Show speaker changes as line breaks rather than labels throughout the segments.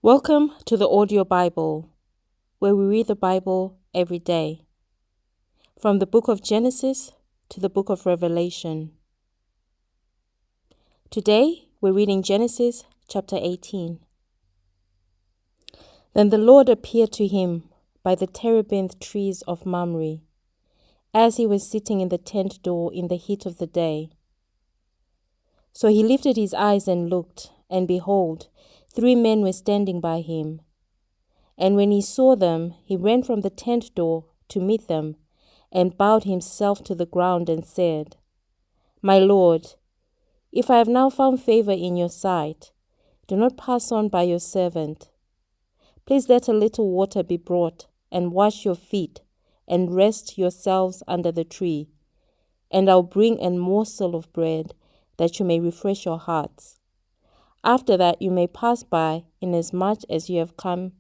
Welcome to the Audio Bible, where we read the Bible every day, from the book of Genesis to the book of Revelation. Today, we're reading Genesis chapter 18. Then the Lord appeared to him by the terebinth trees of Mamre, as he was sitting in the tent door in the heat of the day. So he lifted his eyes and looked, and behold, 3 men were standing by him. And when he saw them, he ran from the tent door to meet them, and bowed himself to the ground and said, My Lord, if I have now found favor in your sight, do not pass on by your servant. Please let a little water be brought, and wash your feet, and rest yourselves under the tree, and I'll bring a morsel of bread, that you may refresh your hearts. After that you may pass by, inasmuch as you have come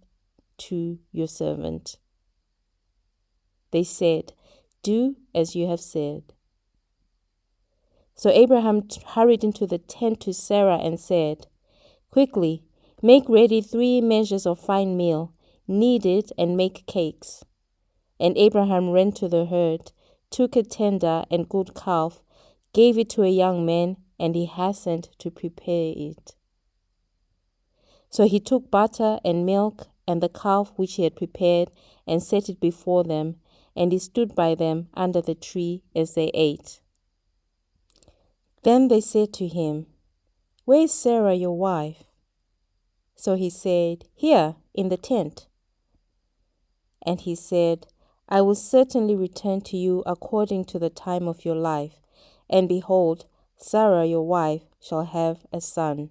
to your servant. They said, Do as you have said. So Abraham hurried into the tent to Sarah and said, Quickly, make ready 3 measures of fine meal, knead it and make cakes. And Abraham ran to the herd, took a tender and good calf, gave it to a young man, and he hastened to prepare it. So he took butter and milk and the calf which he had prepared, and set it before them, and he stood by them under the tree as they ate. Then they said to him, Where is Sarah your wife? So he said, Here, in the tent. And he said, I will certainly return to you according to the time of your life, and behold, Sarah your wife shall have a son.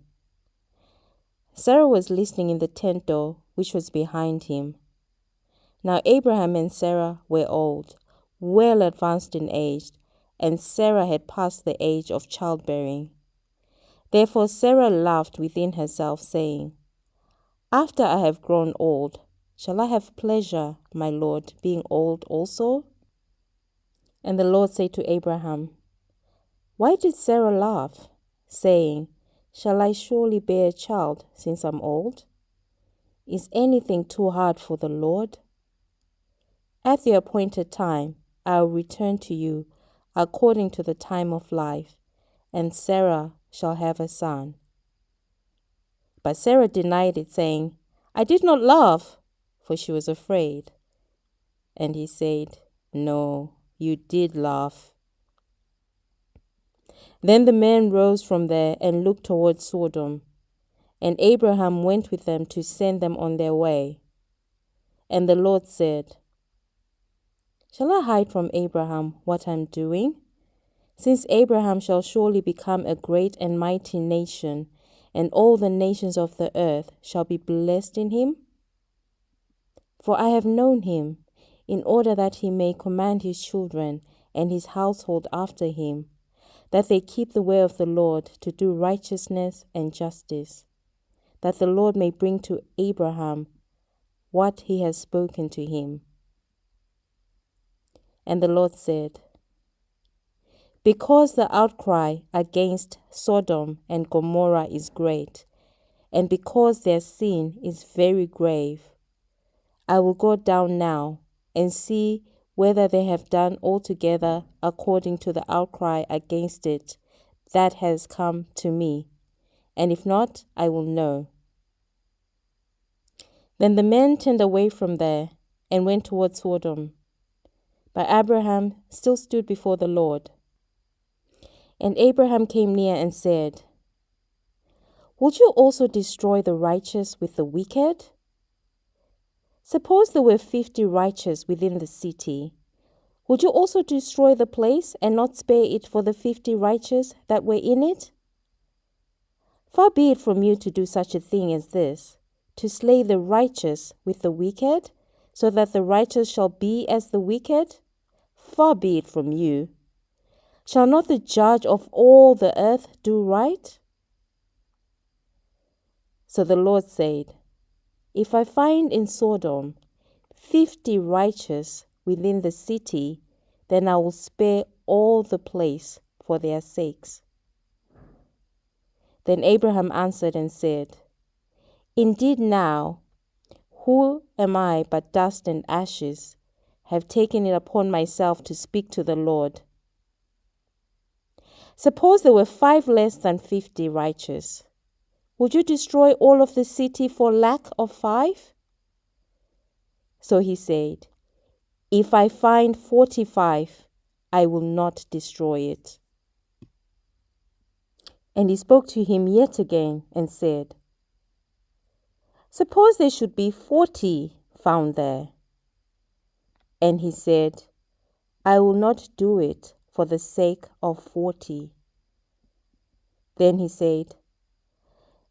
Sarah was listening in the tent door, which was behind him. Now Abraham and Sarah were old, well advanced in age, and Sarah had passed the age of childbearing. Therefore Sarah laughed within herself, saying, After I have grown old, shall I have pleasure, my Lord, being old also? And the Lord said to Abraham, Why did Sarah laugh, saying, Shall I surely bear a child, since I'm old? Is anything too hard for the Lord? At the appointed time, I will return to you according to the time of life, and Sarah shall have a son. But Sarah denied it, saying, I did not laugh, for she was afraid. And he said, No, you did laugh. Then the men rose from there and looked toward Sodom, and Abraham went with them to send them on their way. And the Lord said, Shall I hide from Abraham what I'm doing? Since Abraham shall surely become a great and mighty nation, and all the nations of the earth shall be blessed in him? For I have known him, in order that he may command his children and his household after him, that they keep the way of the Lord to do righteousness and justice, that the Lord may bring to Abraham what he has spoken to him. And the Lord said, Because the outcry against Sodom and Gomorrah is great, and because their sin is very grave, I will go down now and see whether they have done altogether according to the outcry against it that has come to me, and if not, I will know. Then the men turned away from there and went toward Sodom. But Abraham still stood before the Lord. And Abraham came near and said, Would you also destroy the righteous with the wicked? Suppose there were 50 righteous within the city. Would you also destroy the place and not spare it for the 50 righteous that were in it? Far be it from you to do such a thing as this, to slay the righteous with the wicked, so that the righteous shall be as the wicked? Far be it from you. Shall not the judge of all the earth do right? So the Lord said, If I find in Sodom 50 righteous within the city, then I will spare all the place for their sakes. Then Abraham answered and said, Indeed now, who am I but dust and ashes, have taken it upon myself to speak to the Lord? Suppose there were 5 less than 50 righteous. Would you destroy all of the city for lack of 5? So he said, If I find 45, I will not destroy it. And he spoke to him yet again and said, Suppose there should be 40 found there. And he said, I will not do it for the sake of 40. Then he said,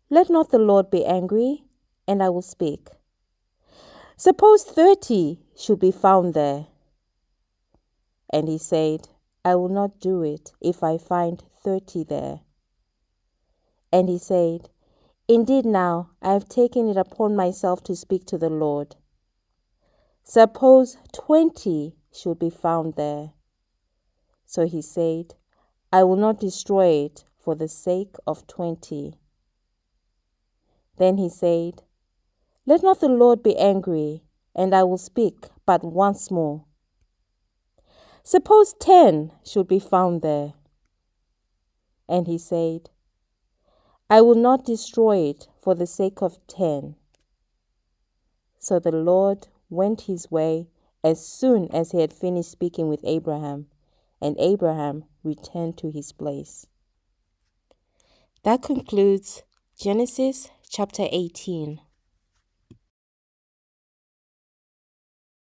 Let not the Lord be angry, and I will speak. Suppose 30 should be found there. And he said, I will not do it if I find 30 there. And he said, Indeed now I have taken it upon myself to speak to the Lord. Suppose 20 should be found there. So he said, I will not destroy it for the sake of 20. Then he said, Let not the Lord be angry, and I will speak but once more. Suppose 10 should be found there. And he said, I will not destroy it for the sake of 10. So the Lord went his way as soon as he had finished speaking with Abraham, and Abraham returned to his place. That concludes Genesis chapter 18.